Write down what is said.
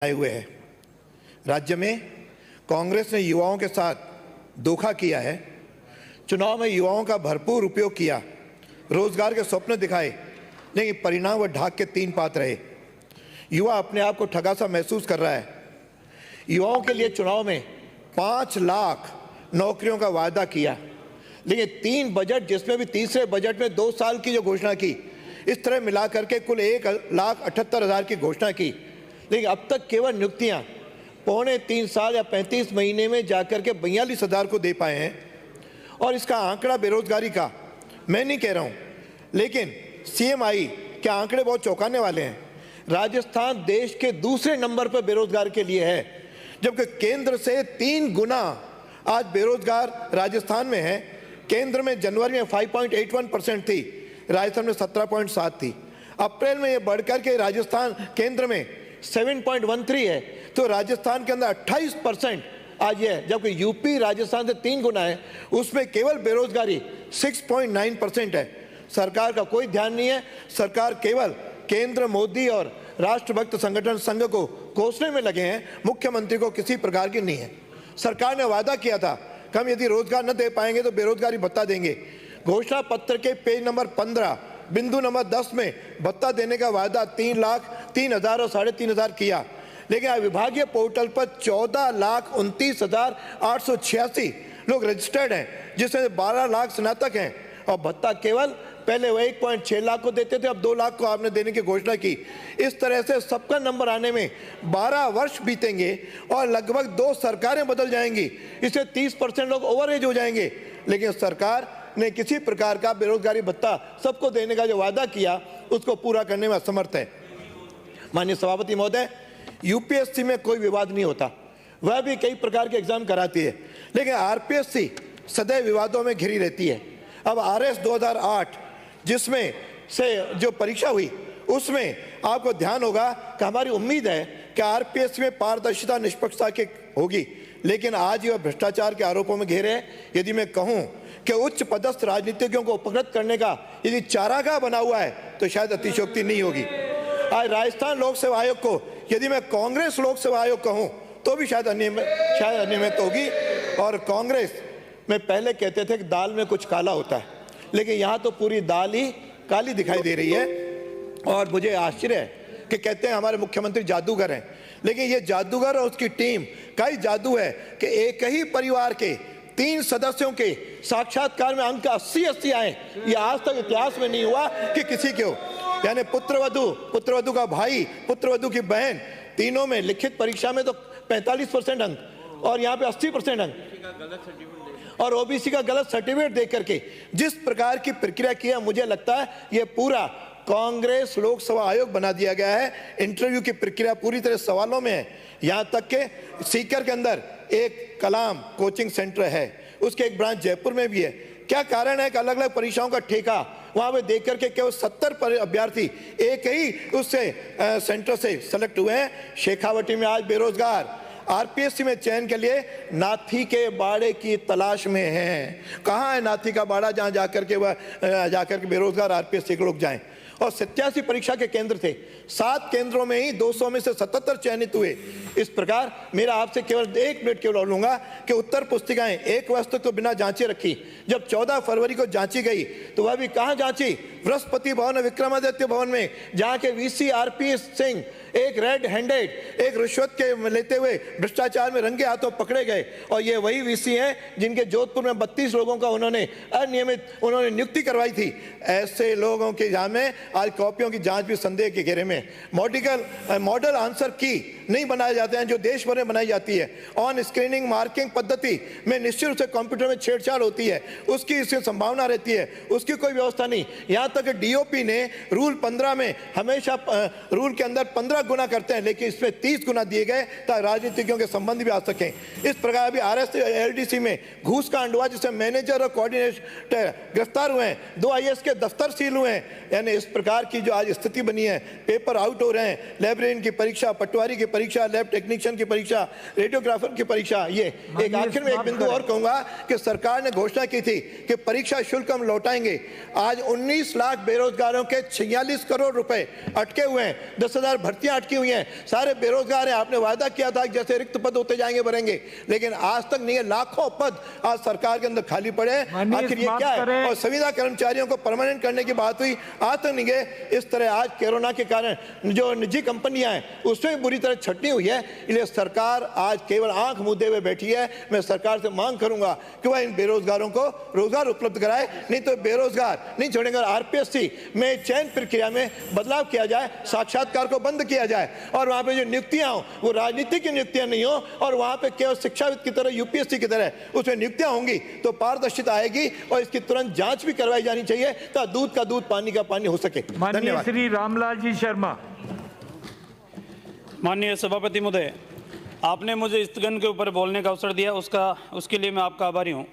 आए हुए हैं। राज्य में कांग्रेस ने युवाओं के साथ धोखा किया है। चुनाव में युवाओं का भरपूर उपयोग किया, रोजगार के स्वप्न दिखाए, लेकिन परिणाम वह ढाक के तीन पात रहे। युवा अपने आप को ठगा सा महसूस कर रहा है। युवाओं के लिए चुनाव में 5 लाख नौकरियों का वायदा किया, लेकिन 3 बजट, जिसमें भी तीसरे बजट में 2 साल की जो घोषणा की, इस तरह मिला करके कुल 1,78,000 की घोषणा की, लेकिन अब तक केवल नियुक्तियां 3.25 साल या 35 महीने में जाकर के 42,000 को दे पाए हैं। और इसका आंकड़ा बेरोजगारी का मैं नहीं कह रहा हूं, लेकिन CMI के आंकड़े बहुत चौंकाने वाले हैं। राजस्थान देश के दूसरे नंबर पर बेरोजगार के लिए है, जबकि केंद्र से 3 गुना आज बेरोजगार राजस्थान में है। केंद्र में जनवरी में 5.81% थी, राजस्थान में 17.7 थी। अप्रैल में ये बढ़कर के राजस्थान केंद्र में 7.13 है, तो राजस्थान के अंदर 28% आज ये है, जबकि यूपी राजस्थान से 3 गुना है, उसमें केवल बेरोजगारी 6.9% है। सरकार का कोई ध्यान नहीं है। सरकार केवल केंद्र मोदी और राष्ट्रभक्त संगठन संघ को कोसने में लगे हैं, मुख्यमंत्री को किसी प्रकार की नहीं है। सरकार ने वादा किया था कि हम यदि रोजगार न दे पाएंगे तो बेरोजगारी भत्ता देंगे। घोषणा पत्र के पेज नंबर 15 बिंदु नंबर 10 में भत्ता देने का वादा 3,03,000 और 3,500 किया, लेकिन विभागीय पोर्टल पर 14,29,886 लोग रजिस्टर्ड हैं, जिसमें 12 लाख स्नातक हैं, और भत्ता केवल पहले वो 1.6 लाख को देते थे, अब 2 लाख को आपने देने की घोषणा की। इस तरह से सबका नंबर आने में 12 वर्ष बीतेंगे और लगभग 2 सरकारें बदल जाएंगी। इससे 30% लोग ओवरएज हो जाएंगे, लेकिन सरकार ने किसी प्रकार का बेरोजगारी भत्ता सबको देने का जो वादा किया, उसको पूरा करने में असमर्थ है। माननीय सभापति महोदय, UPSC में कोई विवाद नहीं होता, वह भी कई प्रकार के एग्जाम कराती है, लेकिन RPSC सदैव विवादों में घिरी रहती है। अब RS 2008 जिसमें से जो परीक्षा हुई, उसमें आपको ध्यान होगा कि हमारी उम्मीद है कि RPSC में पारदर्शिता निष्पक्षता की होगी, लेकिन आज यह भ्रष्टाचार के आरोपों में घेरे हैं। यदि मैं कहूं कि उच्च पदस्थ राजनीतिज्ञों को उपकृत करने का यदि चारागाह बना हुआ है, तो शायद अतिशयोक्ति नहीं होगी। आज राजस्थान लोक सेवा आयोग को यदि मैं कांग्रेस लोक सेवा आयोग कहूं, तो भी शायद अनियमित होगी। और कांग्रेस में पहले कहते थे कि दाल में कुछ काला होता है, लेकिन यहाँ तो पूरी दाल ही काली दिखाई दे रही है। और मुझे आश्चर्य है कि कहते हैं हमारे मुख्यमंत्री जादूगर हैं, लेकिन ये जादूगर और उसकी टीम का ही जादू है कि एक ही परिवार के 3 सदस्यों के साक्षात्कार में अंक 80 आए। ये आज तक इतिहास में नहीं हुआ कि किसी के हो, यानी पुत्रवधु का भाई, पुत्रवधु की बहन, तीनों में लिखित परीक्षा में तो 45% अंक, और यहाँ पे 80% अंक, और OBC का गलत सर्टिफिकेट दे करके जिस प्रकार की प्रक्रिया की है, मुझे लगता है ये पूरा कांग्रेस लोकसभा आयोग बना दिया गया है। इंटरव्यू की प्रक्रिया पूरी तरह सवालों में है। यहाँ तक के सीकर के अंदर एक कलाम कोचिंग सेंटर है, उसके एक ब्रांच जयपुर में भी है। क्या कारण है कि अलग अलग परीक्षाओं का ठेका वहां पे देख करके केवल 70 अभ्यर्थी एक ही उससे सेंटर से सेलेक्ट हुए हैं। शेखावटी में आज बेरोजगार RPSC में चयन के लिए नाथी के बाड़े की तलाश में हैं। कहाँ है नाथी का बाड़ा जहाँ जाकर के बेरोजगार RPSC के लोग जाएं। और 87 परीक्षा के केंद्र थे, 7 केंद्रों में ही 200 में से 77 चयनित हुए। इस प्रकार मेरा आपसे केवल 1 मिनट केवल लूंगा कि उत्तर पुस्तिकाएं 1 वर्ष तक तो बिना जांचे रखी। जब 14 फरवरी को जांची गई, तो वह भी कहाँ जांची? बृहस्पति भवन, विक्रमादित्य भवन में, जहाँ के VC RP सिंह एक रेड हैंडेड, एक रिश्वत के लेते हुए भ्रष्टाचार में रंगे हाथों पकड़े गए। और ये वही VC हैं जिनके जोधपुर में 32 लोगों का उन्होंने नियुक्ति करवाई थी। ऐसे लोगों के यहाँ में आज कॉपियों की जांच भी संदेह के घेरे में। मॉडल आंसर की नहीं बनाए जाते हैं जो देश भर में बनाई जाती है। ऑन स्क्रीनिंग मार्किंग पद्धति में निश्चित रूप से कंप्यूटर में छेड़छाड़ होती है, उसकी इससे संभावना रहती है, उसकी कोई व्यवस्था नहीं। यहाँ तक DOP ने रूल 15 में हमेशा रूल के अंदर 15 गुना करते हैं, लेकिन इसमें 30 गुना दिए गए ताकि राजनीतिज्ञों के संबंध भी आ सकें। इस प्रकार अभी RSLDC में घूस कांड हुआ, जिसमें मैनेजर और कोऑर्डिनेटर गिरफ्तार हुए हैं, 2 IAS के दफ्तर सील हुए हैं। यानी इस प्रकार की जो आज स्थिति बनी है, पेपर आउट हो रहे हैं, लाइब्रेरियन की परीक्षा, पटवारी की परीक्षा, लैब टेक्नीशियन की परीक्षा, रेडियोग्राफर की परीक्षा। ये एक आखिर में एक बिंदु और कहूंगा कि सरकार ने घोषणा की थी कि परीक्षा शुल्क हम लौटाएंगे। आज 19 लाख बेरोजगारों के 46 करोड़ रुपए अटके हुए हैं, 10,000 भर्तियां भर्तियां अटकी हुई हैं, सारे बेरोजगार हैं। आपने वादा किया था कि जैसे रिक्त पद होते जाएंगे भरेंगे, लेकिन आज तक नहीं है। लाखों पद आज सरकार के अंदर खाली पड़े हैं। आखिर ये क्या है? और संविदा कर्मचारियों को परमानेंट करने की बात हुई, आज तक नहीं गए। इस तरह आज कोरोना के कारण जो निजी कंपनियां हैं उसमें भी बुरी तरह छटनी हुई है। इसलिए सरकार आज केवल आंख मूंदे हुए बैठी है। मैं सरकार से मांग करूंगा कि वह इन बेरोजगारों को रोजगार उपलब्ध कराए, नहीं तो बेरोजगार नहीं छोड़ेंगे। आरपीएससी में चयन प्रक्रिया में बदलाव किया जाए, साक्षात्कार को बंद किया जाए और वहां पे जो नियुक्तियां हो वो राजनीतिक की नियुक्तियां नहीं हो और वहां पे केवल शिक्षाविद की तरह यूपीएससी की तरह उसमें नियुक्तियां होंगी तो पारदर्शिता आएगी और इसकी तुरंत जांच भी करवाई जानी चाहिए ताकि दूध का दूध पानी का पानी हो सके। माननीय श्री रामलाल जी शर्मा। माननीय सभापति महोदय, आपने मुझे स्थगन के ऊपर बोलने का अवसर दिया, उसके लिए मैं आपका आभारी हूं।